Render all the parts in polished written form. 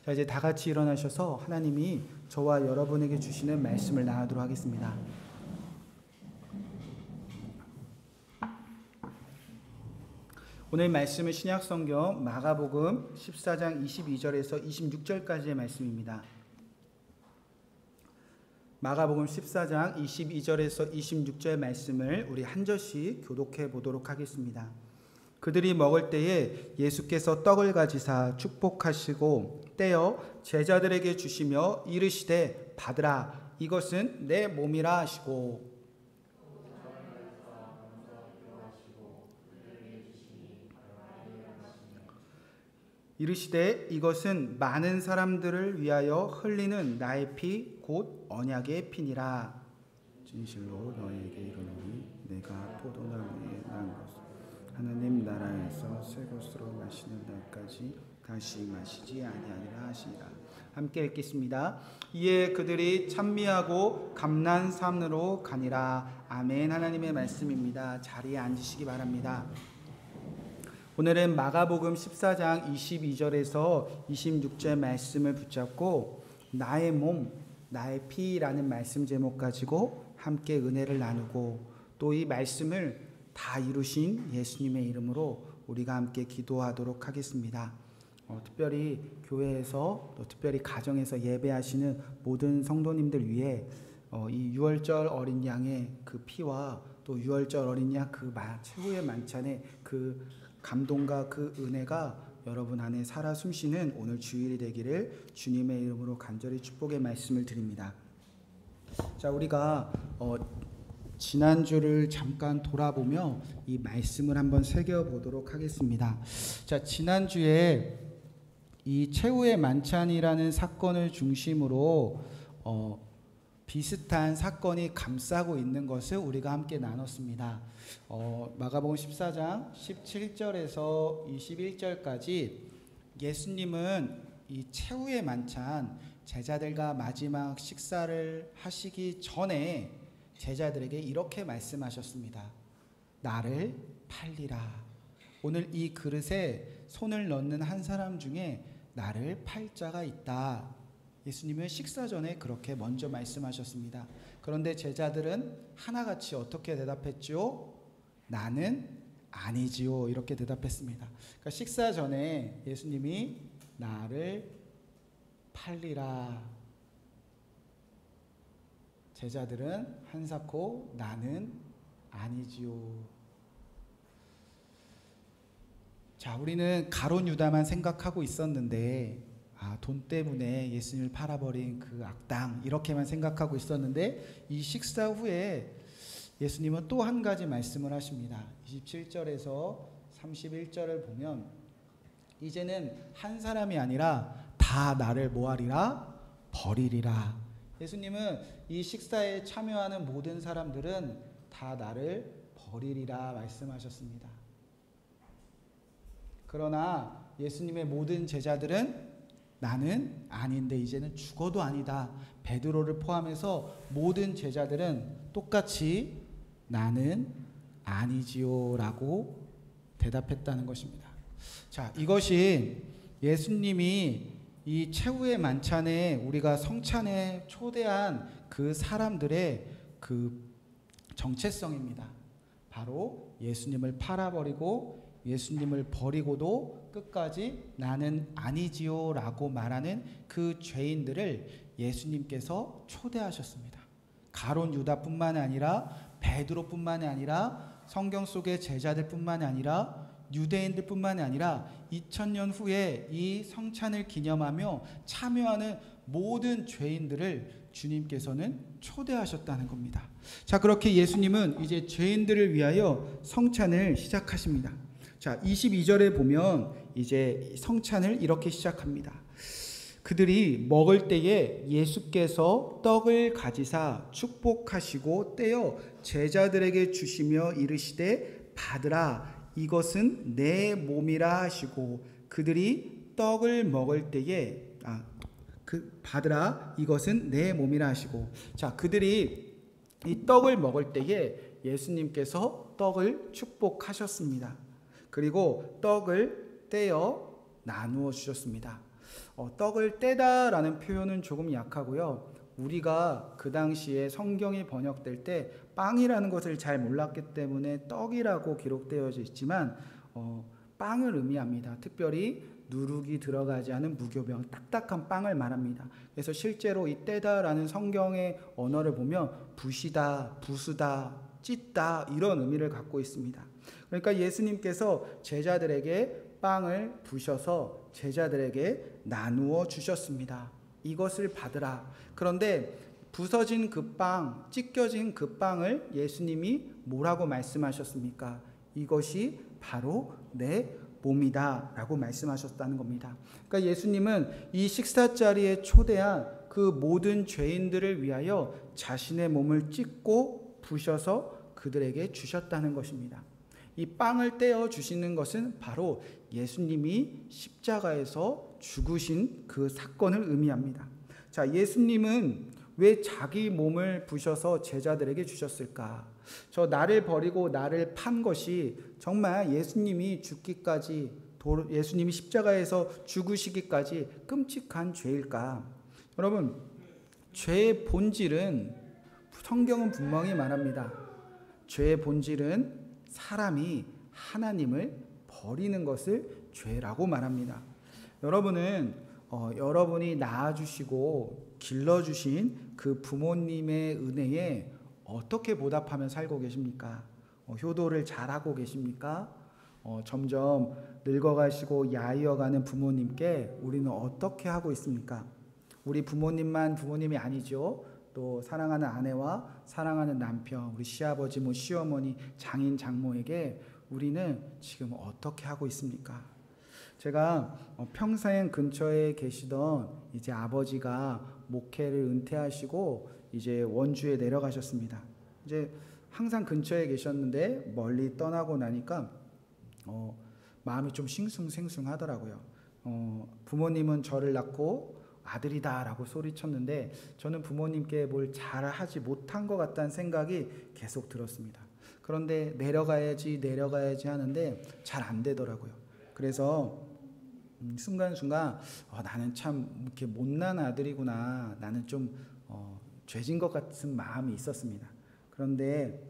자, 이제 다 같이 일어나셔서 하나님이 저와 여러분에게 주시는 말씀을 나누도록 하겠습니다. 오늘 말씀은 신약성경 마가복음 14장 22절에서 26절까지의 말씀입니다. 마가복음 14장 22절에서 26절 말씀을 우리 한 절씩 교독해 보도록 하겠습니다. 그들이 먹을 때에 예수께서 떡을 가지사 축복하시고 떼어 제자들에게 주시며 이르시되 받으라, 이것은 내 몸이라 하시고, 이르시되 이것은 많은 사람들을 위하여 흘리는 나의 피 곧 언약의 피니라. 진실로 너에게 이르노니 내가 포도나무에 난 것을 하나님 나라에서 새 것으로 마시는 날까지 다시 마시지 아니하리라 하시니라. 함께 읽겠습니다. 이에 그들이 찬미하고 감난산으로 가니라. 아멘. 하나님의 말씀입니다. 자리에 앉으시기 바랍니다. 오늘은 마가복음 14장 22절에서 26절 말씀을 붙잡고 나의 몸, 나의 피라는 말씀 제목 가지고 함께 은혜를 나누고 또 이 말씀을 다 이루신 예수님의 이름으로 우리가 함께 기도하도록 하겠습니다. 특별히 교회에서 또 특별히 가정에서 예배하시는 모든 성도님들 위해 이 유월절 어린 양의 그 피와 또 유월절 어린 양 그 최후의 만찬의 그 감동과 그 은혜가 여러분 안에 살아 숨쉬는 오늘 주일이 되기를 주님의 이름으로 간절히 축복의 말씀을 드립니다. 자, 우리가 지난주를 잠깐 돌아보며 이 말씀을 한번 새겨보도록 하겠습니다. 자, 지난주에 이 최후의 만찬이라는 사건을 중심으로 비슷한 사건이 감싸고 있는 것을 우리가 함께 나눴습니다. 마가복음 14장 17절에서 21절까지 예수님은 이 최후의 만찬, 제자들과 마지막 식사를 하시기 전에 제자들에게 이렇게 말씀하셨습니다. 나를 팔리라. 오늘 이 그릇에 손을 넣는 한 사람 중에 나를 팔 자가 있다. 예수님은 식사 전에 그렇게 먼저 말씀하셨습니다. 그런데 제자들은 하나같이 어떻게 대답했죠? 나는 아니지요. 이렇게 대답했습니다. 그러니까 식사 전에 예수님이 나를 팔리라. 제자들은 한사코 나는 아니지요. 자, 우리는 가룟 유다만 생각하고 있었는데 돈 때문에 예수님을 팔아버린 그 악당 이렇게만 생각하고 있었는데 이 식사 후에 예수님은 또 한 가지 말씀을 하십니다. 27절에서 31절을 보면 이제는 한 사람이 아니라 다 나를 뭐하리라? 버리리라. 예수님은 이 식사에 참여하는 모든 사람들은 다 나를 버리리라 말씀하셨습니다. 그러나 예수님의 모든 제자들은 나는 아닌데 이제는 죽어도 아니다. 베드로를 포함해서 모든 제자들은 똑같이 나는 아니지요 라고 대답했다는 것입니다. 자, 이것이 예수님이 이 최후의 만찬에 우리가 성찬에 초대한 그 사람들의 그 정체성입니다. 바로 예수님을 팔아버리고 예수님을 버리고도 끝까지 나는 아니지요 라고 말하는 그 죄인들을 예수님께서 초대하셨습니다. 가룟 유다뿐만 아니라 베드로뿐만 아니라 성경 속의 제자들뿐만 아니라 유대인들뿐만 아니라 2000년 후에 이 성찬을 기념하며 참여하는 모든 죄인들을 주님께서는 초대하셨다는 겁니다. 자, 그렇게 예수님은 이제 죄인들을 위하여 성찬을 시작하십니다. 자, 22절에 보면 이제 성찬을 이렇게 시작합니다. 그들이 먹을 때에 예수께서 떡을 가지사 축복하시고 떼어 제자들에게 주시며 이르시되 받으라, 이것은 내 몸이라 하시고, 그들이 떡을 먹을 때에 받으라, 이것은 내 몸이라 하시고. 자, 그들이 이 떡을 먹을 때에 예수님께서 떡을 축복하셨습니다. 그리고 떡을 떼어 나누어 주셨습니다. 떡을 떼다라는 표현은 조금 약하고요. 우리가 그 당시에 성경이 번역될 때 빵이라는 것을 잘 몰랐기 때문에 떡이라고 기록되어 있지만 빵을 의미합니다. 특별히 누룩이 들어가지 않은 무교병, 딱딱한 빵을 말합니다. 그래서 실제로 이 떼다라는 성경의 언어를 보면 부시다, 부수다, 찢다 이런 의미를 갖고 있습니다. 그러니까 예수님께서 제자들에게 빵을 부셔서 제자들에게 나누어 주셨습니다. 이것을 받으라. 그런데 부서진 그 빵, 찢겨진 그 빵을 예수님이 뭐라고 말씀하셨습니까? 이것이 바로 내 몸이다 라고 말씀하셨다는 겁니다. 그러니까 예수님은 이 식사 자리에 초대한 그 모든 죄인들을 위하여 자신의 몸을 찢고 부셔서 그들에게 주셨다는 것입니다. 이 빵을 떼어 주시는 것은 바로 예수님이 십자가에서 죽으신 그 사건을 의미합니다. 자, 예수님은 왜 자기 몸을 부셔서 제자들에게 주셨을까? 저 나를 버리고 나를 판 것이 정말 예수님이 죽기까지, 예수님이 십자가에서 죽으시기까지 끔찍한 죄일까? 여러분, 죄의 본질은 성경은 분명히 말합니다. 죄의 본질은 사람이 하나님을 버리는 것을 죄라고 말합니다. 여러분은 여러분이 낳아주시고 길러주신 그 부모님의 은혜에 어떻게 보답하며 살고 계십니까? 효도를 잘하고 계십니까? 점점 늙어가시고 야이어가는 부모님께 우리는 어떻게 하고 있습니까? 우리 부모님만 부모님이 아니죠. 또 사랑하는 아내와 사랑하는 남편, 우리 시아버지, 시어머니, 장인, 장모에게 우리는 지금 어떻게 하고 있습니까? 제가 평생 근처에 계시던 이제 아버지가 목회를 은퇴하시고 이제 원주에 내려가셨습니다. 이제 항상 근처에 계셨는데 멀리 떠나고 나니까 마음이 좀 싱숭생숭하더라고요. 부모님은 저를 낳고 아들이다라고 소리쳤는데 저는 부모님께 뭘 잘하지 못한 것 같다는 생각이 계속 들었습니다. 그런데 내려가야지 하는데 잘 안 되더라고요. 그래서 순간순간 나는 참 이렇게 못난 아들이구나, 나는 좀 죄진 것 같은 마음이 있었습니다. 그런데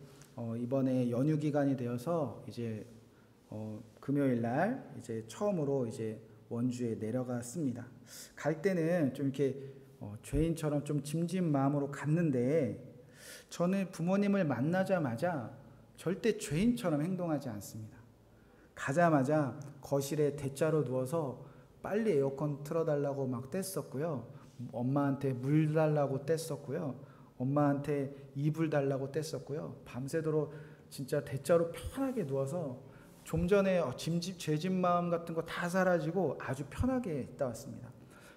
이번에 연휴 기간이 되어서 이제 금요일 날 이제 처음으로 이제 원주에 내려갔습니다. 갈 때는 좀 이렇게 죄인처럼 좀 짐진 마음으로 갔는데 저는 부모님을 만나자마자 절대 죄인처럼 행동하지 않습니다. 가자마자 거실에 대자로 누워서 빨리 에어컨 틀어달라고 막 뗐었고요. 엄마한테 물 달라고 뗐었고요. 엄마한테 이불 달라고 뗐었고요. 밤새도록 진짜 대자로 편하게 누워서 좀 전에 죄진 마음 같은 거 다 사라지고 아주 편하게 있다 왔습니다.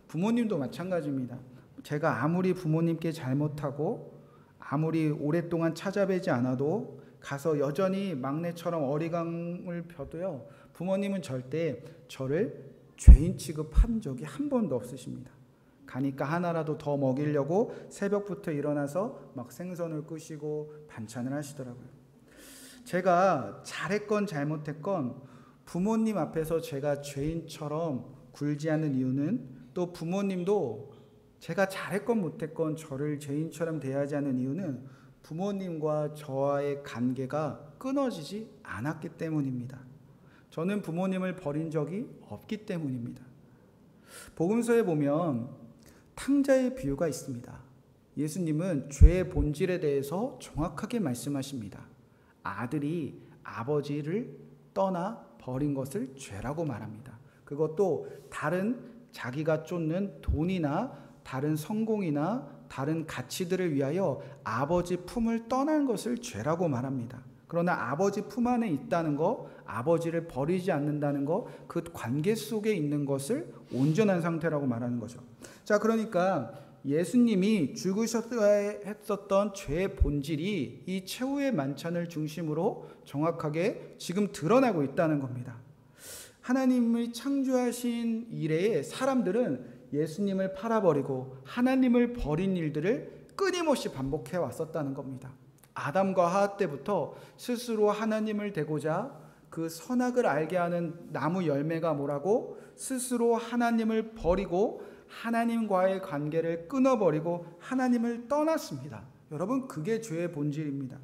부모님도 마찬가지입니다. 제가 아무리 부모님께 잘못하고 아무리 오랫동안 찾아뵈지 않아도 가서 여전히 막내처럼 어리광을 펴도요, 부모님은 절대 저를 죄인 취급한 적이 한 번도 없으십니다. 가니까 하나라도 더 먹이려고 새벽부터 일어나서 막 생선을 끄시고 반찬을 하시더라고요. 제가 잘했건 잘못했건 부모님 앞에서 제가 죄인처럼 굴지 않는 이유는, 또 부모님도 제가 잘했건 못했건 저를 죄인처럼 대하지 않는 이유는 부모님과 저와의 관계가 끊어지지 않았기 때문입니다. 저는 부모님을 버린 적이 없기 때문입니다. 복음서에 보면 탕자의 비유가 있습니다. 예수님은 죄의 본질에 대해서 정확하게 말씀하십니다. 아들이 아버지를 떠나 버린 것을 죄라고 말합니다. 그것도 다른 자기가 쫓는 돈이나 다른 성공이나 다른 가치들을 위하여 아버지 품을 떠난 것을 죄라고 말합니다. 그러나 아버지 품 안에 있다는 거, 아버지를 버리지 않는다는 거, 그 관계 속에 있는 것을 온전한 상태라고 말하는 거죠. 자, 그러니까 예수님이 죽으셨어야 했었던 죄의 본질이 이 최후의 만찬을 중심으로 정확하게 지금 드러나고 있다는 겁니다. 하나님이 창조하신 이래에 사람들은 예수님을 팔아버리고 하나님을 버린 일들을 끊임없이 반복해 왔었다는 겁니다. 아담과 하와 때부터 스스로 하나님을 되고자 그 선악을 알게 하는 나무 열매가 뭐라고? 스스로 하나님을 버리고 하나님과의 관계를 끊어버리고 하나님을 떠났습니다. 여러분, 그게 죄의 본질입니다.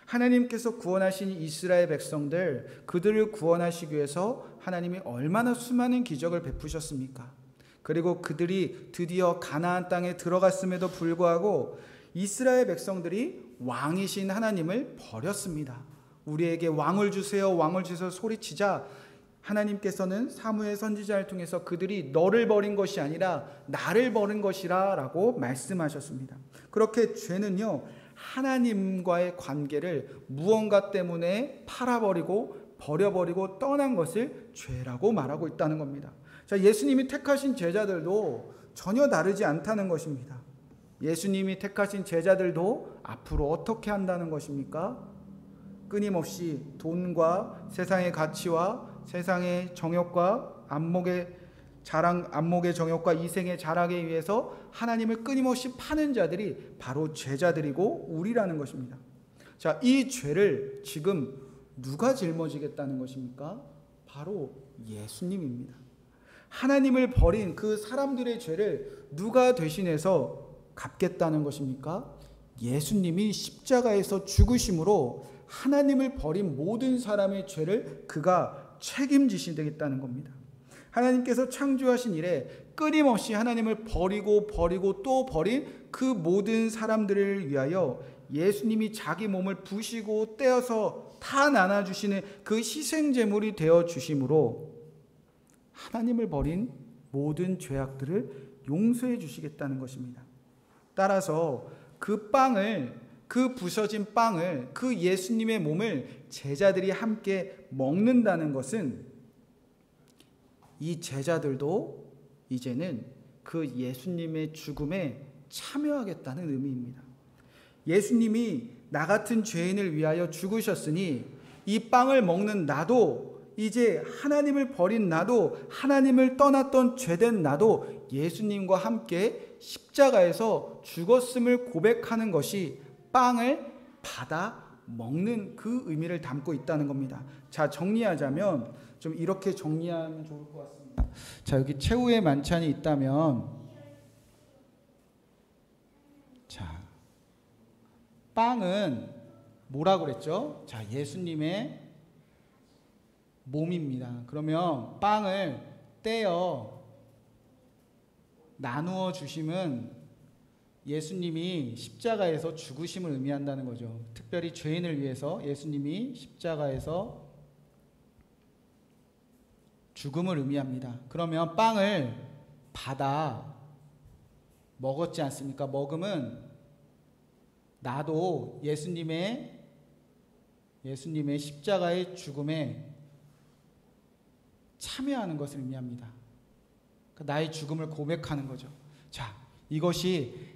하나님께서 구원하신 이스라엘 백성들, 그들을 구원하시기 위해서 하나님이 얼마나 수많은 기적을 베푸셨습니까? 그리고 그들이 드디어 가나안 땅에 들어갔음에도 불구하고 이스라엘 백성들이 왕이신 하나님을 버렸습니다. 우리에게 왕을 주세요, 왕을 주세요 소리치자 하나님께서는 사무엘 선지자를 통해서 그들이 너를 버린 것이 아니라 나를 버린 것이라 라고 말씀하셨습니다. 그렇게 죄는요, 하나님과의 관계를 무언가 때문에 팔아버리고 버려버리고 떠난 것을 죄라고 말하고 있다는 겁니다. 자, 예수님이 택하신 제자들도 전혀 다르지 않다는 것입니다. 예수님이 택하신 제자들도 앞으로 어떻게 한다는 것입니까? 끊임없이 돈과 세상의 가치와 세상의 정욕과 안목의 정욕과 이생의 자랑에 의해서 하나님을 끊임없이 파는 자들이 바로 제자들이고 우리라는 것입니다. 자, 이 죄를 지금 누가 짊어지겠다는 것입니까? 바로 예수님입니다. 하나님을 버린 그 사람들의 죄를 누가 대신해서 갚겠다는 것입니까? 예수님이 십자가에서 죽으심으로 하나님을 버린 모든 사람의 죄를 그가 책임지시겠다는 겁니다. 하나님께서 창조하신 이래 끊임없이 하나님을 버리고 또 버린 그 모든 사람들을 위하여 예수님이 자기 몸을 부시고 떼어서 다 나눠주시는 그 희생제물이 되어주심으로 하나님을 버린 모든 죄악들을 용서해 주시겠다는 것입니다. 따라서 그 부서진 빵을, 그 예수님의 몸을 제자들이 함께 먹는다는 것은 이 제자들도 이제는 그 예수님의 죽음에 참여하겠다는 의미입니다. 예수님이 나 같은 죄인을 위하여 죽으셨으니 이 빵을 먹는 나도, 이제 하나님을 버린 나도, 하나님을 떠났던 죄된 나도 예수님과 함께 십자가에서 죽었음을 고백하는 것이 빵을 받아 먹는 그 의미를 담고 있다는 겁니다. 자, 정리하자면 좀 이렇게 정리하면 좋을 것 같습니다. 자, 여기 최후의 만찬이 있다면, 자, 빵은 뭐라고 그랬죠? 자, 예수님의 몸입니다. 그러면 빵을 떼어 나누어 주심은 예수님이 십자가에서 죽으심을 의미한다는 거죠. 특별히 죄인을 위해서 예수님이 십자가에서 죽음을 의미합니다. 그러면 빵을 받아 먹었지 않습니까? 먹음은 나도 예수님의 십자가의 죽음에 참여하는 것을 의미합니다. 나의 죽음을 고백하는 거죠. 자, 이것이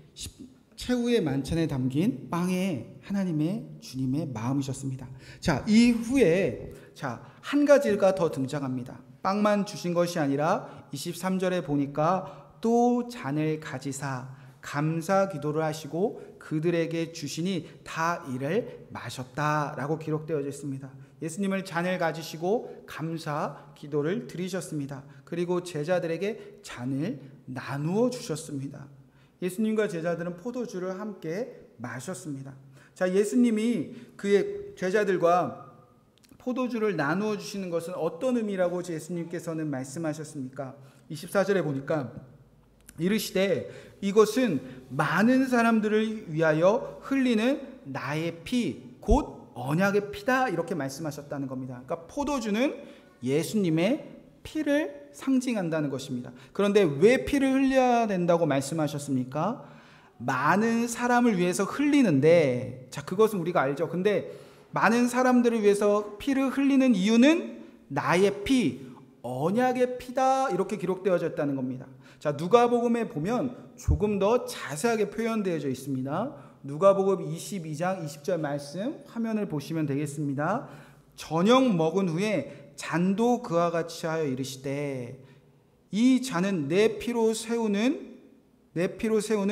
최후의 만찬에 담긴 빵에 하나님의 주님의 마음이셨습니다. 자, 이후에 한 가지가 더 등장합니다. 빵만 주신 것이 아니라 23절에 보니까 또 잔을 가지사 감사 기도를 하시고 그들에게 주시니 다 이를 마셨다라고 기록되어 있습니다. 예수님을 잔을 가지시고 감사 기도를 드리셨습니다. 그리고 제자들에게 잔을 나누어 주셨습니다. 예수님과 제자들은 포도주를 함께 마셨습니다. 자, 예수님이 그의 제자들과 포도주를 나누어 주시는 것은 어떤 의미라고 예수님께서는 말씀하셨습니까? 24절에 보니까 이르시되 이것은 많은 사람들을 위하여 흘리는 나의 피, 곧 언약의 피다, 이렇게 말씀하셨다는 겁니다. 그러니까 포도주는 예수님의 피를 상징한다는 것입니다. 그런데 왜 피를 흘려야 된다고 말씀하셨습니까? 많은 사람을 위해서 흘리는데, 자, 그것은 우리가 알죠. 근데 많은 사람들을 위해서 피를 흘리는 이유는 나의 피, 언약의 피다, 이렇게 기록되어져 있다는 겁니다. 자, 누가복음에 보면 조금 더 자세하게 표현되어져 있습니다. 누가복음 22장 20절 말씀 화면을 보시면 되겠습니다. 저녁 먹은 후에 잔도 그와 같이 하여 이르시되 이 잔은 내 피로 세우는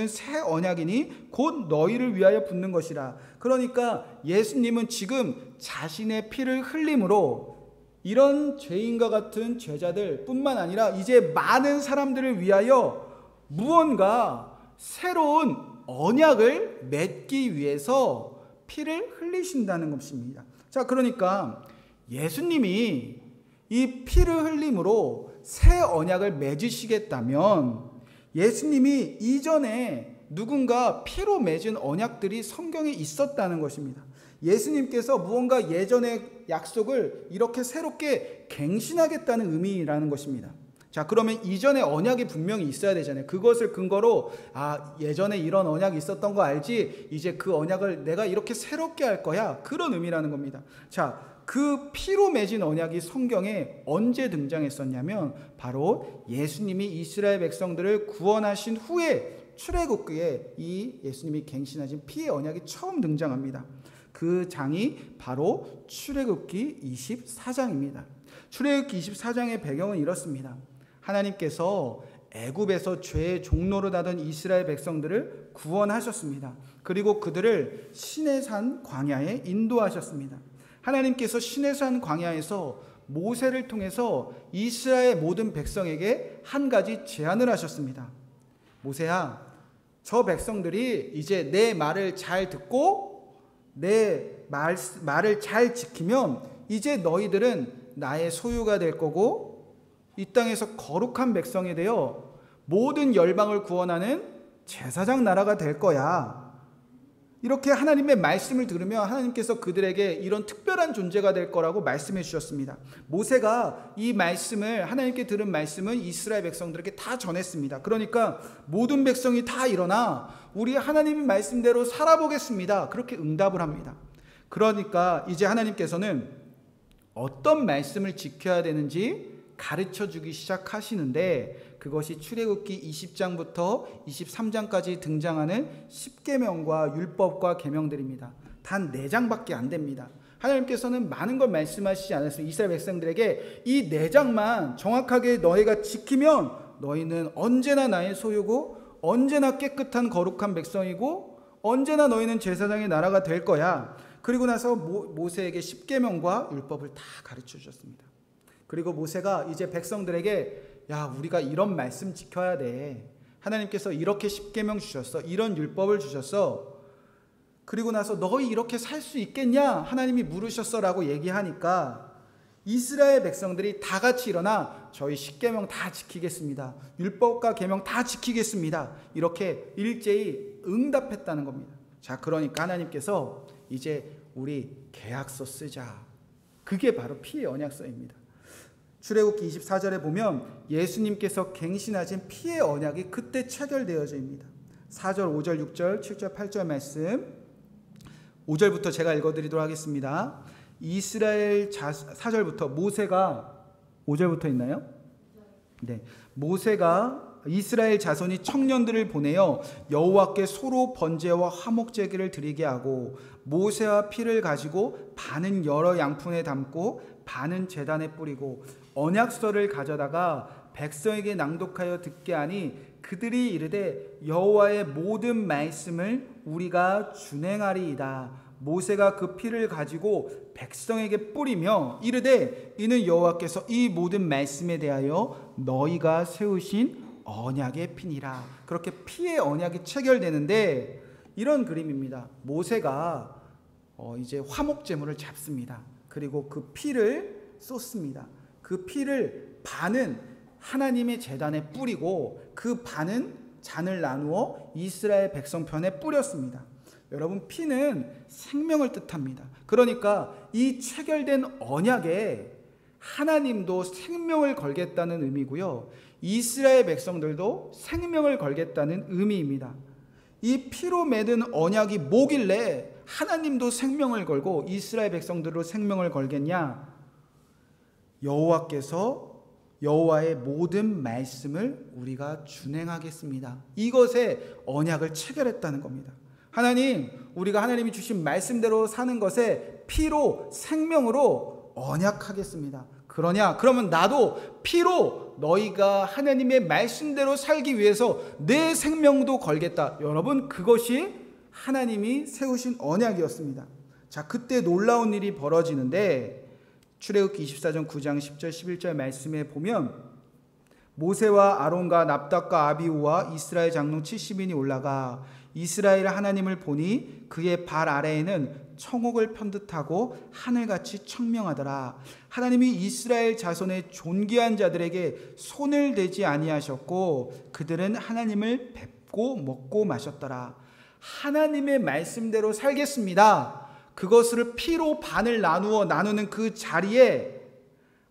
새 언약이니 곧 너희를 위하여 붓는 것이라. 그러니까 예수님은 지금 자신의 피를 흘림으로 이런 죄인과 같은 제자들 뿐만 아니라 이제 많은 사람들을 위하여 무언가 새로운 언약을 맺기 위해서 피를 흘리신다는 것입니다. 자, 그러니까 예수님이 이 피를 흘림으로 새 언약을 맺으시겠다면 예수님이 이전에 누군가 피로 맺은 언약들이 성경에 있었다는 것입니다. 예수님께서 무언가 예전의 약속을 이렇게 새롭게 갱신하겠다는 의미라는 것입니다. 자, 그러면 이전에 언약이 분명히 있어야 되잖아요. 그것을 근거로 예전에 이런 언약이 있었던 거 알지? 이제 그 언약을 내가 이렇게 새롭게 할 거야. 그런 의미라는 겁니다. 자, 그 피로 맺은 언약이 성경에 언제 등장했었냐면 바로 예수님이 이스라엘 백성들을 구원하신 후에 출애굽기에 이 예수님이 갱신하신 피의 언약이 처음 등장합니다. 그 장이 바로 출애굽기 24장입니다. 출애굽기 24장의 배경은 이렇습니다. 하나님께서 애굽에서 죄의 종로로 하던 이스라엘 백성들을 구원하셨습니다. 그리고 그들을 시내산 광야에 인도하셨습니다. 하나님께서 시내산 광야에서 모세를 통해서 이스라엘 모든 백성에게 한 가지 제안을 하셨습니다. 모세야, 저 백성들이 이제 내 말을 잘 듣고 내 말을 잘 지키면 이제 너희들은 나의 소유가 될 거고 이 땅에서 거룩한 백성이 되어 모든 열방을 구원하는 제사장 나라가 될 거야. 이렇게 하나님의 말씀을 들으면 하나님께서 그들에게 이런 특별한 존재가 될 거라고 말씀해 주셨습니다. 모세가 이 말씀을, 하나님께 들은 말씀은 이스라엘 백성들에게 다 전했습니다. 그러니까 모든 백성이 다 일어나 우리 하나님의 말씀대로 살아보겠습니다. 그렇게 응답을 합니다. 그러니까 이제 하나님께서는 어떤 말씀을 지켜야 되는지 가르쳐 주기 시작하시는데 그것이 출애굽기 20장부터 23장까지 등장하는 10계명과 율법과 계명들입니다. 단 4장밖에 안 됩니다. 하나님께서는 많은 걸 말씀하시지 않았습니다. 이스라엘 백성들에게 이 4장만 정확하게 너희가 지키면 너희는 언제나 나의 소유고 언제나 깨끗한 거룩한 백성이고 언제나 너희는 제사장의 나라가 될 거야. 그리고 나서 모세에게 10계명과 율법을 다 가르쳐 주셨습니다. 그리고 모세가 이제 백성들에게 우리가 이런 말씀 지켜야 돼. 하나님께서 이렇게 10계명 주셨어. 이런 율법을 주셨어. 그리고 나서 너희 이렇게 살 수 있겠냐? 하나님이 물으셨어 라고 얘기하니까 이스라엘 백성들이 다 같이 일어나 저희 10계명 다 지키겠습니다. 율법과 계명 다 지키겠습니다. 이렇게 일제히 응답했다는 겁니다. 자, 그러니까 하나님께서 이제 우리 계약서 쓰자. 그게 바로 피의 언약서입니다. 출애굽기 24절에 보면 예수님께서 갱신하신 피의 언약이 그때 체결되어집니다. 4절, 5절, 6절, 7절, 8절 말씀 5절부터 제가 읽어드리도록 하겠습니다. 이스라엘 4절부터 모세가 5절부터 있나요? 네, 모세가 이스라엘 자손이 청년들을 보내어 여호와께 소로 번제와 화목제기를 드리게 하고 모세와 피를 가지고 반은 여러 양푼에 담고 반은 제단에 뿌리고 언약서를 가져다가 백성에게 낭독하여 듣게 하니 그들이 이르되 여호와의 모든 말씀을 우리가 준행하리이다. 모세가 그 피를 가지고 백성에게 뿌리며 이르되 이는 여호와께서 이 모든 말씀에 대하여 너희가 세우신 언약의 피니라. 그렇게 피의 언약이 체결되는데 이런 그림입니다. 모세가 이제 화목제물을 잡습니다. 그리고 그 피를 쏟습니다. 그 피를 반은 하나님의 제단에 뿌리고 그 반은 잔을 나누어 이스라엘 백성 편에 뿌렸습니다. 여러분, 피는 생명을 뜻합니다. 그러니까 이 체결된 언약에 하나님도 생명을 걸겠다는 의미고요. 이스라엘 백성들도 생명을 걸겠다는 의미입니다. 이 피로 맺은 언약이 뭐길래 하나님도 생명을 걸고 이스라엘 백성들로 생명을 걸겠냐? 여호와께서 여호와의 모든 말씀을 우리가 준행하겠습니다. 이것에 언약을 체결했다는 겁니다. 하나님, 우리가 하나님이 주신 말씀대로 사는 것에 피로 생명으로 언약하겠습니다. 그러면 나도 피로 너희가 하나님의 말씀대로 살기 위해서 내 생명도 걸겠다. 여러분, 그것이 하나님이 세우신 언약이었습니다. 자, 그때 놀라운 일이 벌어지는데 출애굽기 24장 9장 10절 11절 말씀에 보면 모세와 아론과 납답과 아비후와 이스라엘 장로 70인이 올라가 이스라엘 하나님을 보니 그의 발 아래에는 청옥을 편듯하고 하늘같이 청명하더라. 하나님이 이스라엘 자손의 존귀한 자들에게 손을 대지 아니하셨고 그들은 하나님을 뵙고 먹고 마셨더라. 하나님의 말씀대로 살겠습니다. 그것을 피로 반을 나누는 그 자리에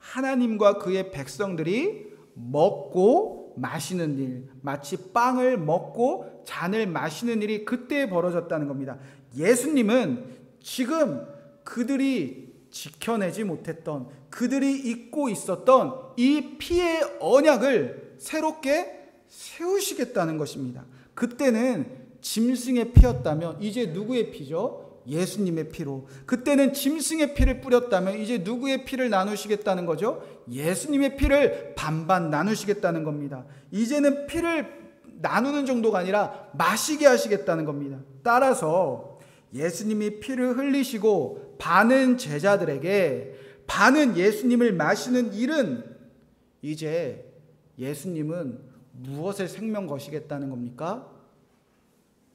하나님과 그의 백성들이 먹고 마시는 일, 마치 빵을 먹고 잔을 마시는 일이 그때 벌어졌다는 겁니다. 예수님은 지금 그들이 지켜내지 못했던, 그들이 잊고 있었던 이 피의 언약을 새롭게 세우시겠다는 것입니다. 그때는 짐승의 피였다면 이제 누구의 피죠? 예수님의 피로. 그때는 짐승의 피를 뿌렸다면 이제 누구의 피를 나누시겠다는 거죠? 예수님의 피를 반반 나누시겠다는 겁니다. 이제는 피를 나누는 정도가 아니라 마시게 하시겠다는 겁니다. 따라서 예수님이 피를 흘리시고 반은 제자들에게, 반은 예수님을 마시는 일은 이제 예수님은 무엇을 생명 거시겠다는 겁니까?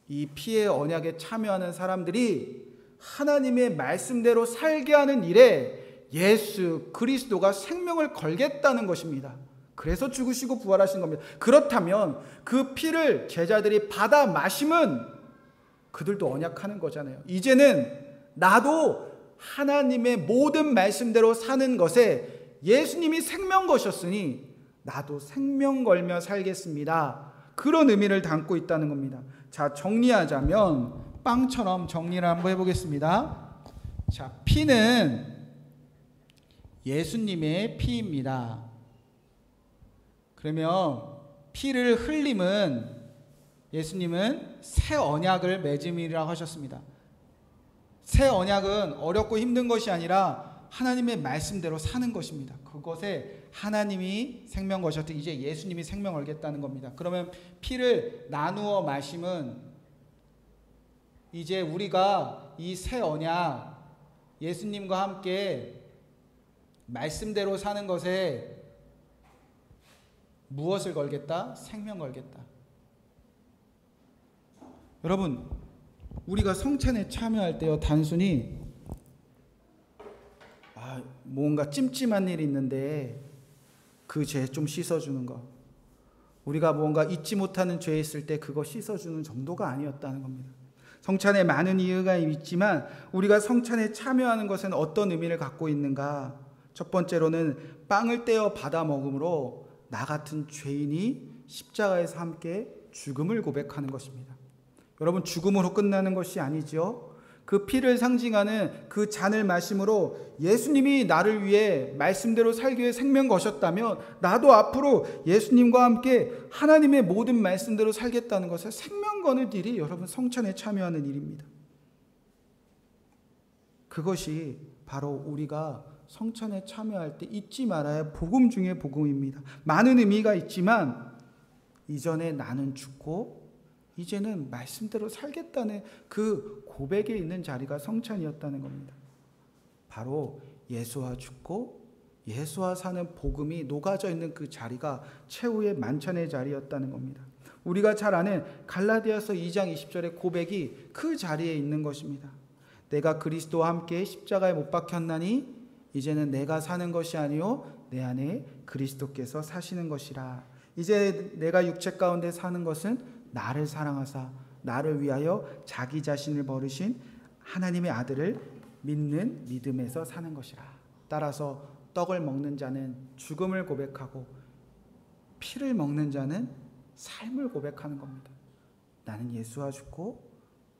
이 피의 언약에 참여하는 사람들이 하나님의 말씀대로 살게 하는 일에 예수 그리스도가 생명을 걸겠다는 것입니다. 그래서 죽으시고 부활하신 겁니다. 그렇다면 그 피를 제자들이 받아 마심은 그들도 언약하는 거잖아요. 이제는 나도 하나님의 모든 말씀대로 사는 것에 예수님이 생명 거셨으니 나도 생명 걸며 살겠습니다. 그런 의미를 담고 있다는 겁니다. 자, 정리하자면 빵처럼 정리를 한번 해보겠습니다. 자, 피는 예수님의 피입니다. 그러면 피를 흘림은 예수님은 새 언약을 맺음이라고 하셨습니다. 새 언약은 어렵고 힘든 것이 아니라 하나님의 말씀대로 사는 것입니다. 그것에 하나님이 생명 거셨듯 이제 예수님이 생명 걸겠다는 겁니다. 그러면 피를 나누어 마심은 이제 우리가 이 새 언약 예수님과 함께 말씀대로 사는 것에 무엇을 걸겠다? 생명 걸겠다. 여러분, 우리가 성찬에 참여할 때요, 단순히 뭔가 찜찜한 일이 있는데 그 죄 좀 씻어주는 거, 우리가 뭔가 잊지 못하는 죄 있을 때 그거 씻어주는 정도가 아니었다는 겁니다. 성찬에 많은 이유가 있지만 우리가 성찬에 참여하는 것은 어떤 의미를 갖고 있는가? 첫 번째로는 빵을 떼어 받아 먹음으로 나 같은 죄인이 십자가에서 함께 죽음을 고백하는 것입니다. 여러분, 죽음으로 끝나는 것이 아니죠. 그 피를 상징하는 그 잔을 마심으로 예수님이 나를 위해 말씀대로 살기 위해 생명 거셨다면 나도 앞으로 예수님과 함께 하나님의 모든 말씀대로 살겠다는 것을 생명 거는 일이 여러분 성찬에 참여하는 일입니다. 그것이 바로 우리가 성찬에 참여할 때 잊지 말아야 복음 중에 복음입니다. 많은 의미가 있지만 이전에 나는 죽고 이제는 말씀대로 살겠다는 그 고백에 있는 자리가 성찬이었다는 겁니다. 바로 예수와 죽고 예수와 사는 복음이 녹아져 있는 그 자리가 최후의 만찬의 자리였다는 겁니다. 우리가 잘 아는 갈라디아서 2장 20절의 고백이 그 자리에 있는 것입니다. 내가 그리스도와 함께 십자가에 못 박혔나니 이제는 내가 사는 것이 아니요 내 안에 그리스도께서 사시는 것이라. 이제 내가 육체 가운데 사는 것은 나를 사랑하사 나를 위하여 자기 자신을 버리신 하나님의 아들을 믿는 믿음에서 사는 것이라. 따라서 떡을 먹는 자는 죽음을 고백하고 피를 먹는 자는 삶을 고백하는 겁니다. 나는 예수와 죽고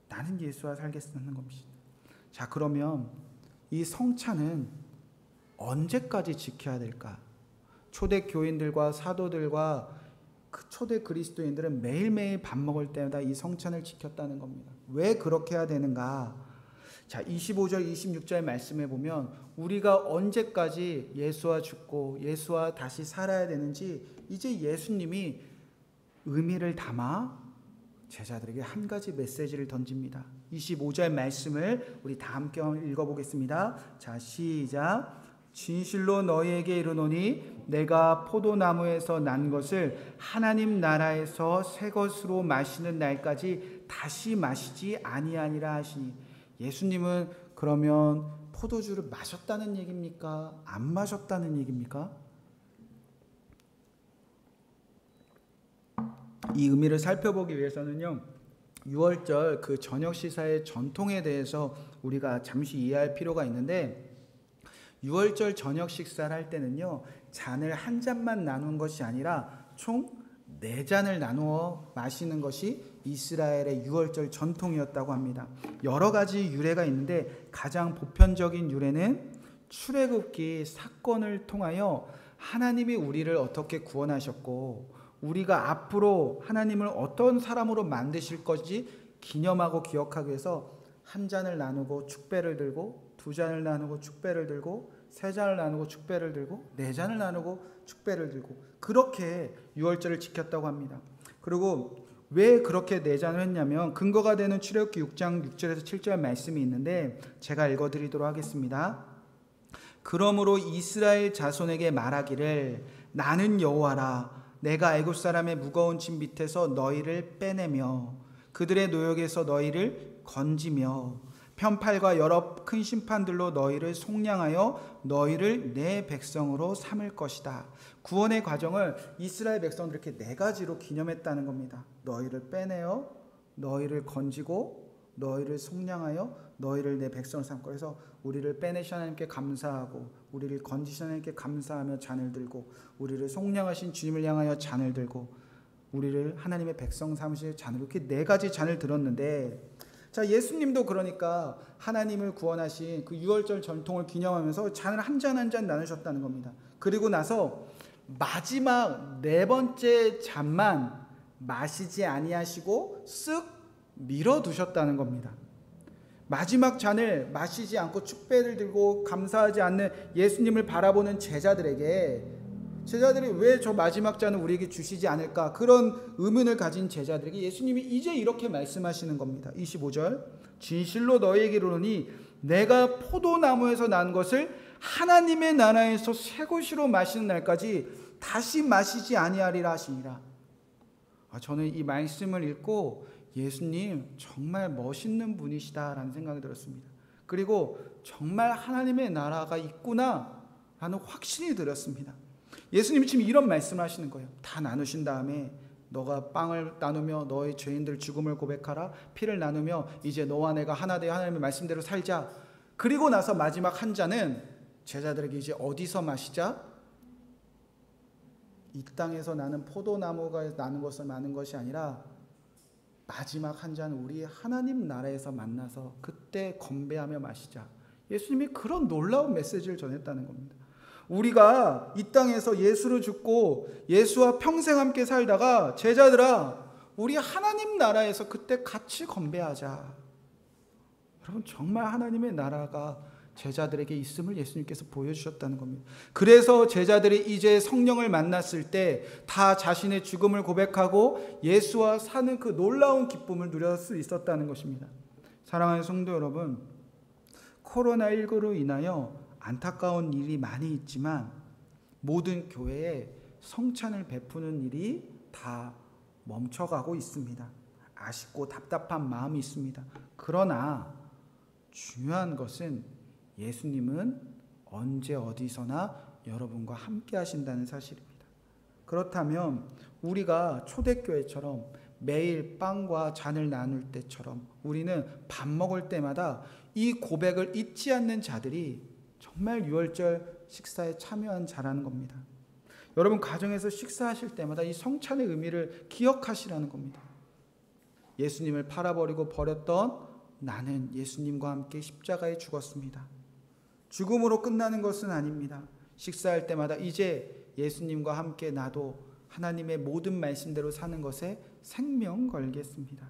나는 예수와 살겠다는 겁니다. 자, 그러면 이 성찬은 언제까지 지켜야 될까? 초대 교인들과 사도들과 그 초대 그리스도인들은 매일매일 밥 먹을 때마다 이 성찬을 지켰다는 겁니다. 왜 그렇게 해야 되는가? 자, 25절 26절 말씀에 보면 우리가 언제까지 예수와 죽고 예수와 다시 살아야 되는지 이제 예수님이 의미를 담아 제자들에게 한 가지 메시지를 던집니다. 25절 말씀을 우리 다 함께 읽어보겠습니다. 자, 시작. 진실로 너희에게 이르노니 내가 포도나무에서 난 것을 하나님 나라에서 새 것으로 마시는 날까지 다시 마시지 아니하니라 하시니. 예수님은 그러면 포도주를 마셨다는 얘기입니까? 안 마셨다는 얘기입니까? 이 의미를 살펴보기 위해서는요, 유월절 그 저녁 식사의 전통에 대해서 우리가 잠시 이해할 필요가 있는데, 유월절 저녁 식사를 할 때는요, 잔을 한 잔만 나눈 것이 아니라 총 4잔을 나누어 마시는 것이 이스라엘의 유월절 전통이었다고 합니다. 여러 가지 유래가 있는데 가장 보편적인 유래는 출애굽기 사건을 통하여 하나님이 우리를 어떻게 구원하셨고 우리가 앞으로 하나님을 어떤 사람으로 만드실 것인지 기념하고 기억하기 위해서 한 잔을 나누고 축배를 들고, 2잔을 나누고 축배를 들고, 3잔을 나누고 축배를 들고, 4잔을 나누고 축배를 들고, 그렇게 유월절을 지켰다고 합니다. 그리고 왜 그렇게 4잔을 했냐면 근거가 되는 출애굽기 6장 6절에서 7절 말씀이 있는데 제가 읽어드리도록 하겠습니다. 그러므로 이스라엘 자손에게 말하기를 나는 여호와라. 내가 애굽 사람의 무거운 짐 밑에서 너희를 빼내며 그들의 노역에서 너희를 건지며 편팔과 여러 큰 심판들로 너희를 속량하여 너희를 내 백성으로 삼을 것이다. 구원의 과정을 이스라엘 백성들 이렇게 4가지로 기념했다는 겁니다. 너희를 빼내어 너희를 건지고 너희를 속량하여 너희를 내 백성으로 삼고, 그래서 우리를 빼내신 하나님께 감사하고 우리를 건지신 하나님께 감사하며 잔을 들고 우리를 속량하신 주님을 향하여 잔을 들고 우리를 하나님의 백성 삼으실 잔을, 이렇게 4가지 잔을 들었는데, 자, 예수님도 그러니까 하나님을 구원하신 그 유월절 전통을 기념하면서 잔을 한 잔 한 잔 나누셨다는 겁니다. 그리고 나서 마지막 4번째 잔만 마시지 아니하시고 쓱 밀어두셨다는 겁니다. 마지막 잔을 마시지 않고 축배를 들고 감사하지 않는 예수님을 바라보는 제자들이 왜 저 마지막 잔을 우리에게 주시지 않을까, 그런 의문을 가진 제자들에게 예수님이 이제 이렇게 말씀하시는 겁니다. 25절, 진실로 너희에게 이르노니 내가 포도나무에서 난 것을 하나님의 나라에서 새 것으로 마시는 날까지 다시 마시지 아니하리라 하시니라. 저는 이 말씀을 읽고 예수님 정말 멋있는 분이시다라는 생각이 들었습니다. 그리고 정말 하나님의 나라가 있구나 라는 확신이 들었습니다. 예수님이 지금 이런 말씀을 하시는 거예요. 다 나누신 다음에 너가 빵을 나누며 너의 죄인들 죽음을 고백하라, 피를 나누며 이제 너와 내가 하나 되어 하나님의 말씀대로 살자. 그리고 나서 마지막 한 잔은 제자들에게 이제 어디서 마시자? 이 땅에서 나는 포도나무가 나는 것을 마는 것이 아니라 마지막 한 잔 우리 하나님 나라에서 만나서 그때 건배하며 마시자. 예수님이 그런 놀라운 메시지를 전했다는 겁니다. 우리가 이 땅에서 예수를 죽고 예수와 평생 함께 살다가 제자들아 우리 하나님 나라에서 그때 같이 건배하자. 여러분 정말 하나님의 나라가 제자들에게 있음을 예수님께서 보여주셨다는 겁니다. 그래서 제자들이 이제 성령을 만났을 때 다 자신의 죽음을 고백하고 예수와 사는 그 놀라운 기쁨을 누릴 수 있었다는 것입니다. 사랑하는 성도 여러분, 코로나19로 인하여 안타까운 일이 많이 있지만 모든 교회에 성찬을 베푸는 일이 다 멈춰가고 있습니다. 아쉽고 답답한 마음이 있습니다. 그러나 중요한 것은 예수님은 언제 어디서나 여러분과 함께 하신다는 사실입니다. 그렇다면 우리가 초대교회처럼 매일 빵과 잔을 나눌 때처럼 우리는 밥 먹을 때마다 이 고백을 잊지 않는 자들이 정말 유월절 식사에 참여한 자라는 겁니다. 여러분 가정에서 식사하실 때마다 이 성찬의 의미를 기억하시라는 겁니다. 예수님을 팔아버리고 버렸던 나는 예수님과 함께 십자가에 죽었습니다. 죽음으로 끝나는 것은 아닙니다. 식사할 때마다 이제 예수님과 함께 나도 하나님의 모든 말씀대로 사는 것에 생명 걸겠습니다.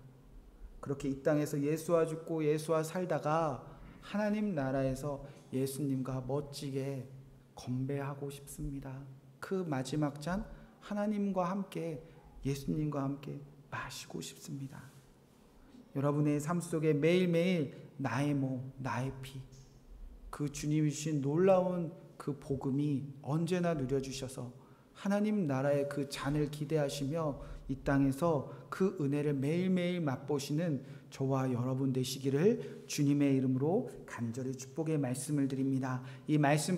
그렇게 이 땅에서 예수와 죽고 예수와 살다가 하나님 나라에서 예수님과 멋지게 건배하고 싶습니다. 그 마지막 잔 하나님과 함께 예수님과 함께 마시고 싶습니다. 여러분의 삶 속에 매일매일 나의 몸, 나의 피, 그 주님이 주신 놀라운 그 복음이 언제나 누려주셔서 하나님 나라의 그 잔을 기대하시며 이 땅에서 그 은혜를 매일매일 맛보시는 저와 여러분 되시기를 주님의 이름으로 간절히 축복의 말씀을 드립니다. 이 말씀